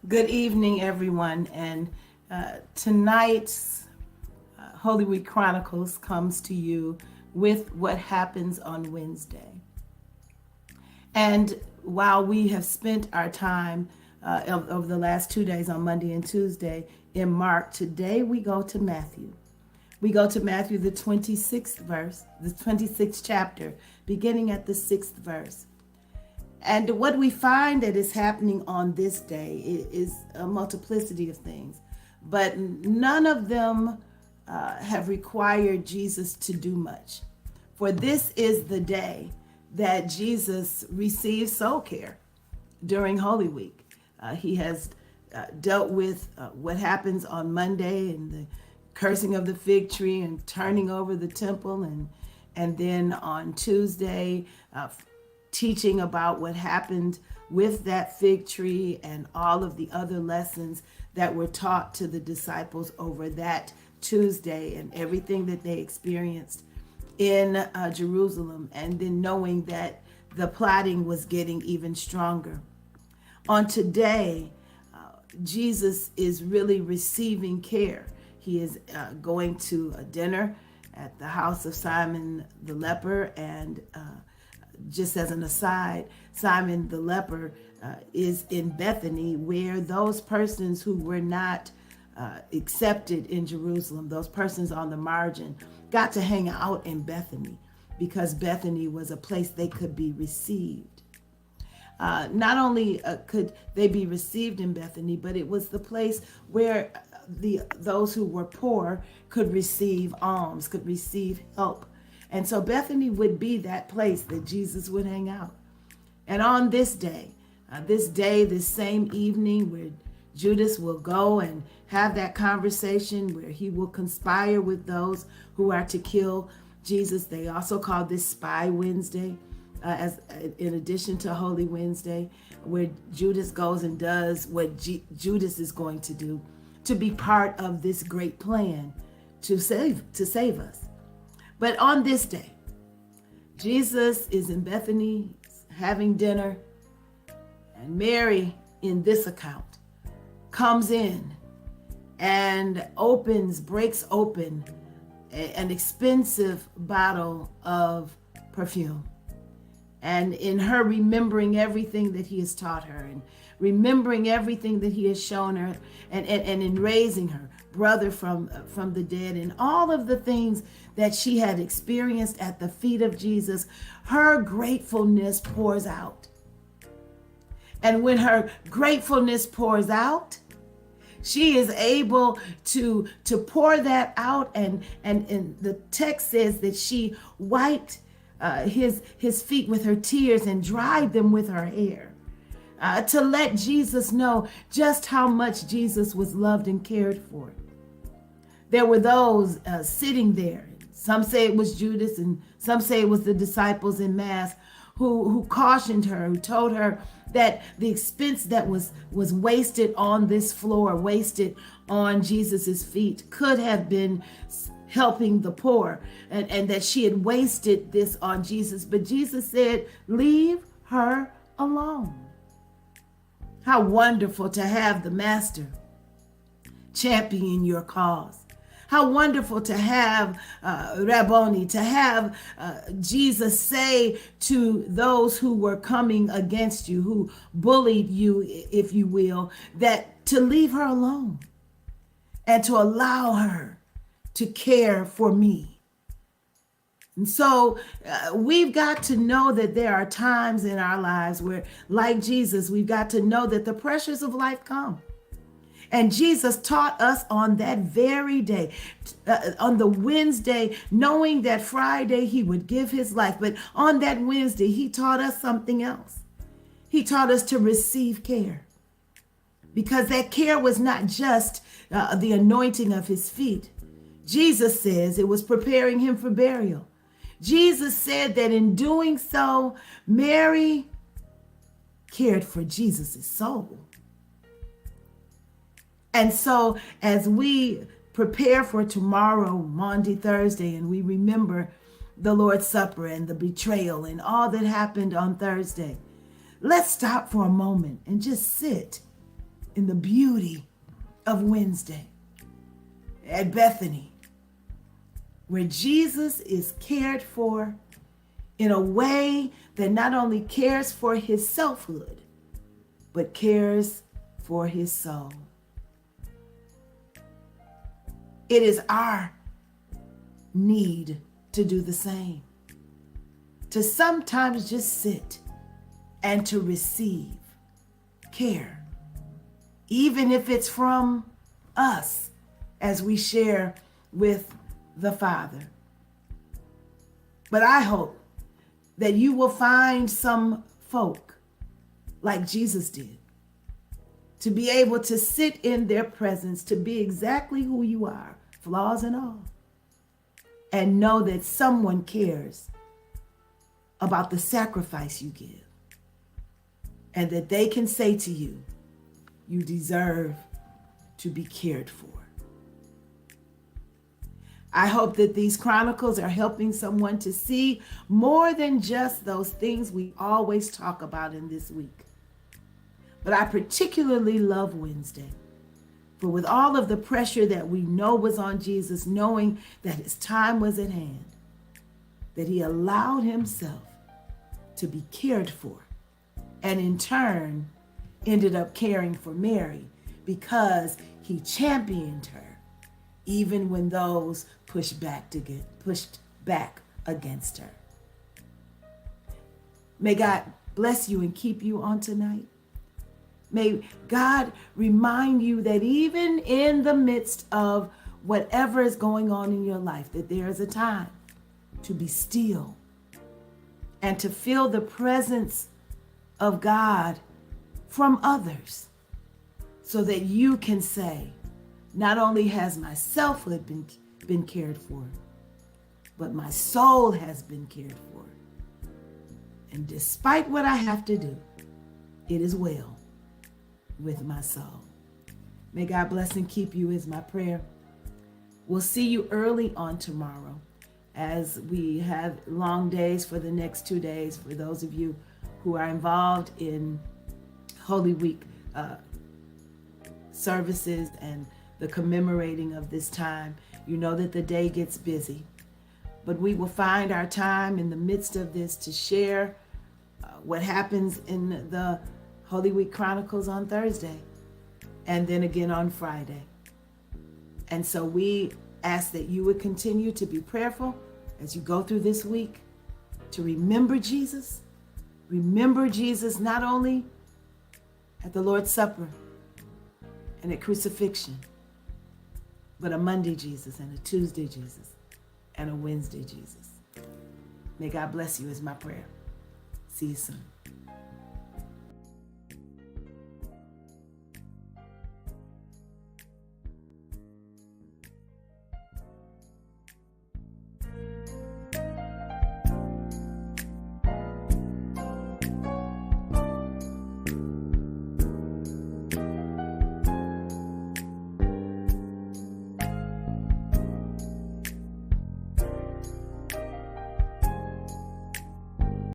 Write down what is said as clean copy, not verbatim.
Good evening, everyone. And tonight's Holy Week Chronicles comes to you with what happens on Wednesday. And while we have spent our time over the last 2 days on Monday and Tuesday in Mark, today we go to Matthew. We go to Matthew, the 26th verse, the 26th chapter, beginning at the 6th verse. And what we find that is happening on this day is a multiplicity of things, but none of them have required Jesus to do much. For this is the day that Jesus receives soul care during Holy Week. He has dealt with what happens on Monday and the cursing of the fig tree and turning over the temple, and then on Tuesday, teaching about what happened with that fig tree and all of the other lessons that were taught to the disciples over that Tuesday and everything that they experienced in Jerusalem, and then knowing that the plotting was getting even stronger. On today, Jesus is really receiving care. He is going to a dinner at the house of Simon the leper, and just as an aside, Simon the leper is in Bethany, where those persons who were not accepted in Jerusalem, those persons on the margin, got to hang out in Bethany because Bethany was a place they could be received. Not only could they be received in Bethany, but it was the place where those who were poor could receive alms, could receive help. And so Bethany would be that place that Jesus would hang out. And on this day, this same evening, where Judas will go and have that conversation, where he will conspire with those who are to kill Jesus. They also call this Spy Wednesday, as in addition to Holy Wednesday, where Judas goes and does what Judas is going to do to be part of this great plan to save us. But on this day, Jesus is in Bethany having dinner, and Mary, in this account, comes in and breaks open an expensive bottle of perfume. And in her remembering everything that he has taught her, and remembering everything that he has shown her, and in raising her brother from the dead, and all of the things that she had experienced at the feet of Jesus, her gratefulness pours out. And when her gratefulness pours out, she is able to pour that out, and the text says that she wiped his feet with her tears and dried them with her hair, to let Jesus know just how much Jesus was loved and cared for. There were those sitting there. Some say it was Judas, and some say it was the disciples in mass who cautioned her, who told her that the expense that was wasted on this floor, wasted on Jesus's feet, could have been helping the poor, and that she had wasted this on Jesus. But Jesus said, leave her alone. How wonderful to have the Master champion your cause. How wonderful to have Rabboni, to have Jesus say to those who were coming against you, who bullied you, if you will, that to leave her alone and to allow her to care for me. And so we've got to know that there are times in our lives where, like Jesus, we've got to know that the pressures of life come. And Jesus taught us on that very day, on the Wednesday, knowing that Friday he would give his life. But on that Wednesday, he taught us something else. He taught us to receive care, because that care was not just the anointing of his feet. Jesus says it was preparing him for burial. Jesus said that in doing so, Mary cared for Jesus' soul. And so as we prepare for tomorrow, Maundy Thursday, and we remember the Lord's Supper and the betrayal and all that happened on Thursday, let's stop for a moment and just sit in the beauty of Wednesday at Bethany, where Jesus is cared for in a way that not only cares for his selfhood, but cares for his soul. It is our need to do the same, to sometimes just sit and to receive care, even if it's from us as we share with the Father. But I hope that you will find some folk like Jesus did, to be able to sit in their presence, to be exactly who you are, flaws and all, and know that someone cares about the sacrifice you give, and that they can say to you, you deserve to be cared for. I hope that these chronicles are helping someone to see more than just those things we always talk about in this week. But I particularly love Wednesday, for with all of the pressure that we know was on Jesus, knowing that his time was at hand, that he allowed himself to be cared for, and in turn ended up caring for Mary because he championed her even when those pushed back against her. May God bless you and keep you on tonight. May God remind you that even in the midst of whatever is going on in your life, that there is a time to be still and to feel the presence of God from others, so that you can say, not only has my selfhood been cared for, but my soul has been cared for. And despite what I have to do, it is well with my soul. May God bless and keep you is my prayer. We'll see you early on tomorrow as we have long days for the next 2 days. For those of you who are involved in Holy Week services and the commemorating of this time, you know that the day gets busy. But we will find our time in the midst of this to share what happens in the Holy Week Chronicles on Thursday, and then again on Friday. And so we ask that you would continue to be prayerful as you go through this week, to remember Jesus. Remember Jesus not only at the Lord's Supper and at crucifixion, but a Monday Jesus and a Tuesday Jesus and a Wednesday Jesus. May God bless you is my prayer. See you soon.